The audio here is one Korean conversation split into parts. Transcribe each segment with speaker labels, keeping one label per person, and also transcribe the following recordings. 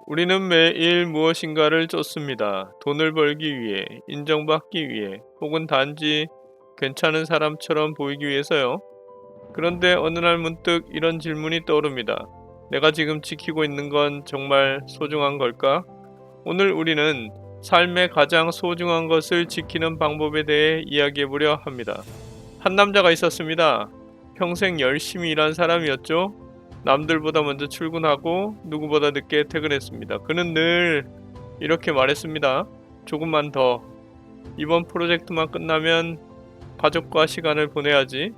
Speaker 1: 우리는 매일 무엇인가를 쫓습니다. 돈을 벌기 위해, 인정받기 위해, 혹은 단지 괜찮은 사람처럼 보이기 위해서요. 그런데 어느 날 문득 이런 질문이 떠오릅니다. 내가 지금 지키고 있는 건 정말 소중한 걸까? 오늘 우리는 삶의 가장 소중한 것을 지키는 방법에 대해 이야기해 보려 합니다. 한 남자가 있었습니다. 평생 열심히 일한 사람이었죠. 남들보다 먼저 출근하고 누구보다 늦게 퇴근했습니다. 그는 늘 이렇게 말했습니다. 조금만 더. 이번 프로젝트만 끝나면 가족과 시간을 보내야지.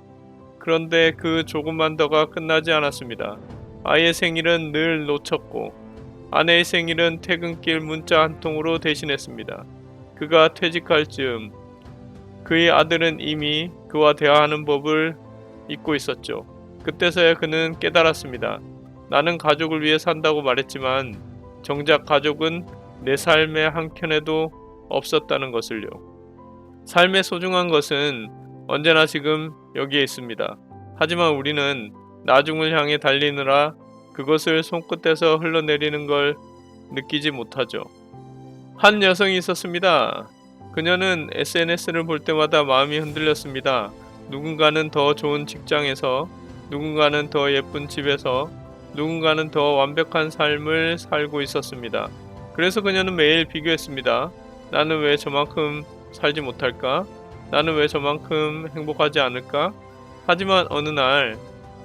Speaker 1: 그런데 그 조금만 더가 끝나지 않았습니다. 아이의 생일은 늘 놓쳤고, 아내의 생일은 퇴근길 문자 한 통으로 대신했습니다. 그가 퇴직할 즈음, 그의 아들은 이미 그와 대화하는 법을 잊고 있었죠. 그때서야 그는 깨달았습니다. 나는 가족을 위해 산다고 말했지만 정작 가족은 내 삶의 한켠에도 없었다는 것을요. 삶의 소중한 것은 언제나 지금 여기에 있습니다. 하지만 우리는 나중을 향해 달리느라 그것을 손끝에서 흘러내리는 걸 느끼지 못하죠. 한 여성이 있었습니다. 그녀는 SNS를 볼 때마다 마음이 흔들렸습니다. 누군가는 더 좋은 직장에서, 누군가는 더 예쁜 집에서, 누군가는 더 완벽한 삶을 살고 있었습니다. 그래서 그녀는 매일 비교했습니다. 나는 왜 저만큼 살지 못할까? 나는 왜 저만큼 행복하지 않을까? 하지만 어느 날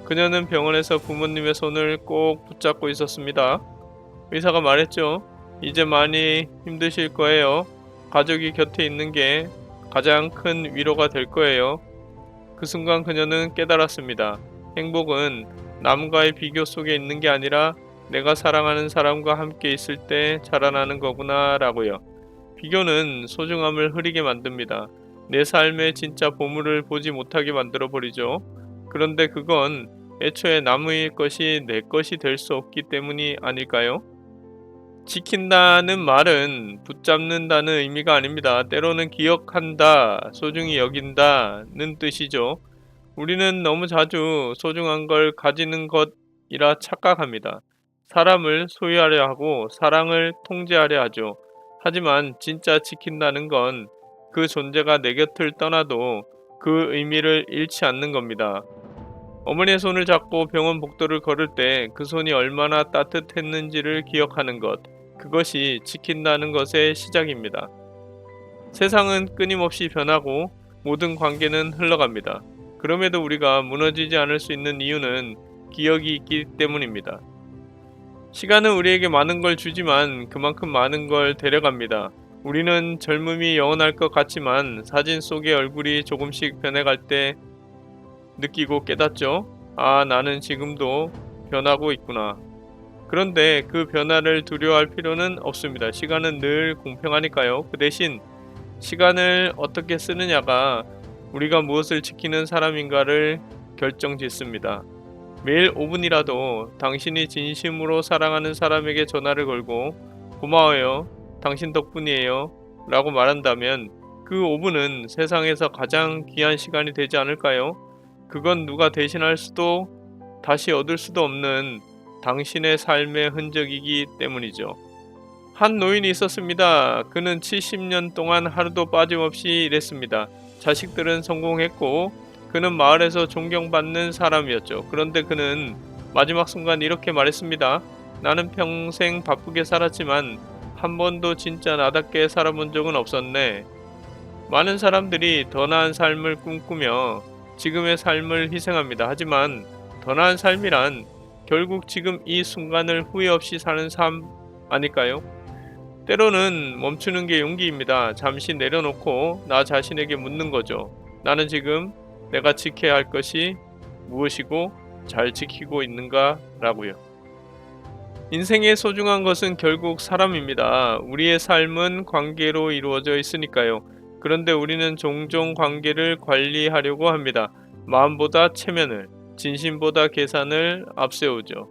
Speaker 1: 그녀는 병원에서 부모님의 손을 꼭 붙잡고 있었습니다. 의사가 말했죠. 이제 많이 힘드실 거예요. 가족이 곁에 있는 게 가장 큰 위로가 될 거예요. 그 순간 그녀는 깨달았습니다. 행복은 남과의 비교 속에 있는 게 아니라 내가 사랑하는 사람과 함께 있을 때 자라나는 거구나라고요. 비교는 소중함을 흐리게 만듭니다. 내 삶의 진짜 보물을 보지 못하게 만들어 버리죠. 그런데 그건 애초에 남의 것이 내 것이 될 수 없기 때문이 아닐까요? 지킨다는 말은 붙잡는다는 의미가 아닙니다. 때로는 기억한다, 소중히 여긴다는 뜻이죠. 우리는 너무 자주 소중한 걸 가지는 것이라 착각합니다. 사람을 소유하려 하고 사랑을 통제하려 하죠. 하지만 진짜 지킨다는 건 그 존재가 내 곁을 떠나도 그 의미를 잃지 않는 겁니다. 어머니의 손을 잡고 병원 복도를 걸을 때 그 손이 얼마나 따뜻했는지를 기억하는 것, 그것이 지킨다는 것의 시작입니다. 세상은 끊임없이 변하고 모든 관계는 흘러갑니다. 그럼에도 우리가 무너지지 않을 수 있는 이유는 기억이 있기 때문입니다. 시간은 우리에게 많은 걸 주지만 그만큼 많은 걸 데려갑니다. 우리는 젊음이 영원할 것 같지만 사진 속의 얼굴이 조금씩 변해갈 때 느끼고 깨닫죠. 아, 나는 지금도 변하고 있구나. 그런데 그 변화를 두려워할 필요는 없습니다. 시간은 늘 공평하니까요. 그 대신 시간을 어떻게 쓰느냐가 우리가 무엇을 지키는 사람인가를 결정짓습니다. 매일 5분이라도 당신이 진심으로 사랑하는 사람에게 전화를 걸고 고마워요. 당신 덕분이에요. 라고 말한다면 그 5분은 세상에서 가장 귀한 시간이 되지 않을까요? 그건 누가 대신할 수도 다시 얻을 수도 없는 당신의 삶의 흔적이기 때문이죠. 한 노인이 있었습니다. 그는 70년 동안 하루도 빠짐없이 일했습니다. 자식들은 성공했고 그는 마을에서 존경받는 사람이었죠. 그런데 그는 마지막 순간 이렇게 말했습니다. 나는 평생 바쁘게 살았지만 한 번도 진짜 나답게 살아본 적은 없었네. 많은 사람들이 더 나은 삶을 꿈꾸며 지금의 삶을 희생합니다. 하지만 더 나은 삶이란 결국 지금 이 순간을 후회 없이 사는 삶 아닐까요? 때로는 멈추는 게 용기입니다. 잠시 내려놓고 나 자신에게 묻는 거죠. 나는 지금 내가 지켜야 할 것이 무엇이고 잘 지키고 있는가 라고요. 인생의 소중한 것은 결국 사람입니다. 우리의 삶은 관계로 이루어져 있으니까요. 그런데 우리는 종종 관계를 관리하려고 합니다. 마음보다 체면을, 진심보다 계산을 앞세우죠.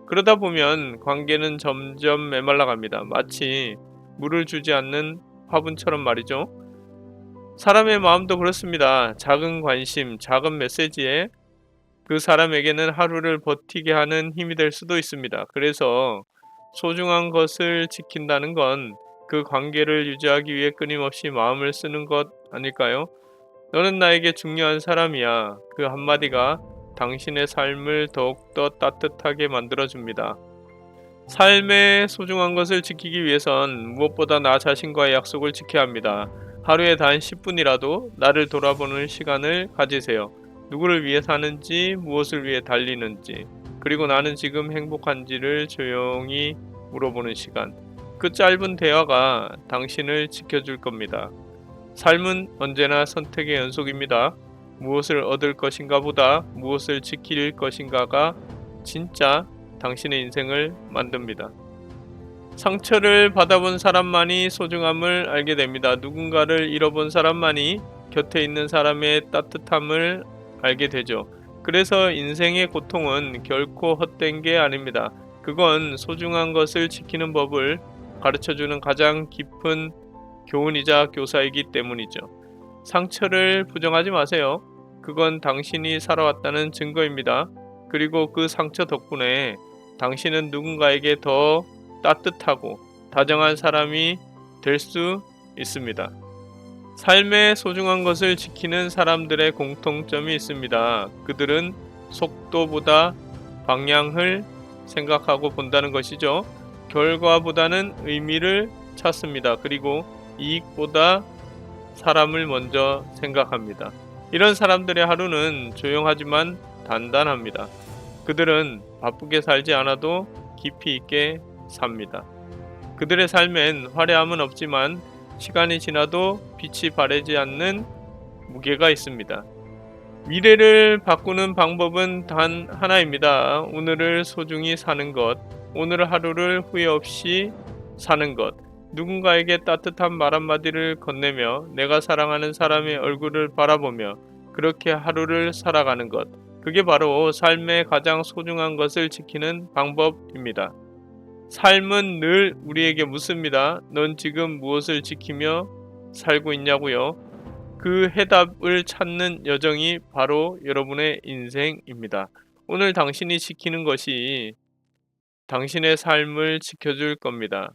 Speaker 1: 그러다 보면 관계는 점점 메말라갑니다. 마치 물을 주지 않는 화분처럼 말이죠. 사람의 마음도 그렇습니다. 작은 관심, 작은 메시지에 그 사람에게는 하루를 버티게 하는 힘이 될 수도 있습니다. 그래서 소중한 것을 지킨다는 건 그 관계를 유지하기 위해 끊임없이 마음을 쓰는 것 아닐까요? 너는 나에게 중요한 사람이야. 그 한마디가 당신의 삶을 더욱더 따뜻하게 만들어줍니다. 삶의 소중한 것을 지키기 위해선 무엇보다 나 자신과의 약속을 지켜야 합니다. 하루에 단 10분이라도 나를 돌아보는 시간을 가지세요. 누구를 위해 사는지, 무엇을 위해 달리는지, 그리고 나는 지금 행복한지를 조용히 물어보는 시간. 그 짧은 대화가 당신을 지켜줄 겁니다. 삶은 언제나 선택의 연속입니다. 무엇을 얻을 것인가 보다 무엇을 지킬 것인가가 진짜 당신의 인생을 만듭니다. 상처를 받아본 사람만이 소중함을 알게 됩니다. 누군가를 잃어본 사람만이 곁에 있는 사람의 따뜻함을 알게 되죠. 그래서 인생의 고통은 결코 헛된 게 아닙니다. 그건 소중한 것을 지키는 법을 가르쳐주는 가장 깊은 교훈이자 교사이기 때문이죠. 상처를 부정하지 마세요. 그건 당신이 살아왔다는 증거입니다. 그리고 그 상처 덕분에 당신은 누군가에게 더 따뜻하고 다정한 사람이 될 수 있습니다. 삶의 소중한 것을 지키는 사람들의 공통점이 있습니다. 그들은 속도보다 방향을 생각하고 본다는 것이죠. 결과보다는 의미를 찾습니다. 그리고 이익보다 사람을 먼저 생각합니다. 이런 사람들의 하루는 조용하지만 단단합니다. 그들은 바쁘게 살지 않아도 깊이 있게 삽니다. 그들의 삶엔 화려함은 없지만 시간이 지나도 빛이 바래지 않는 무게가 있습니다. 미래를 바꾸는 방법은 단 하나입니다. 오늘을 소중히 사는 것, 오늘 하루를 후회 없이 사는 것, 누군가에게 따뜻한 말 한마디를 건네며 내가 사랑하는 사람의 얼굴을 바라보며 그렇게 하루를 살아가는 것, 그게 바로 삶의 가장 소중한 것을 지키는 방법입니다. 삶은 늘 우리에게 묻습니다. 넌 지금 무엇을 지키며 살고 있냐고요? 그 해답을 찾는 여정이 바로 여러분의 인생입니다. 오늘 당신이 지키는 것이 당신의 삶을 지켜줄 겁니다.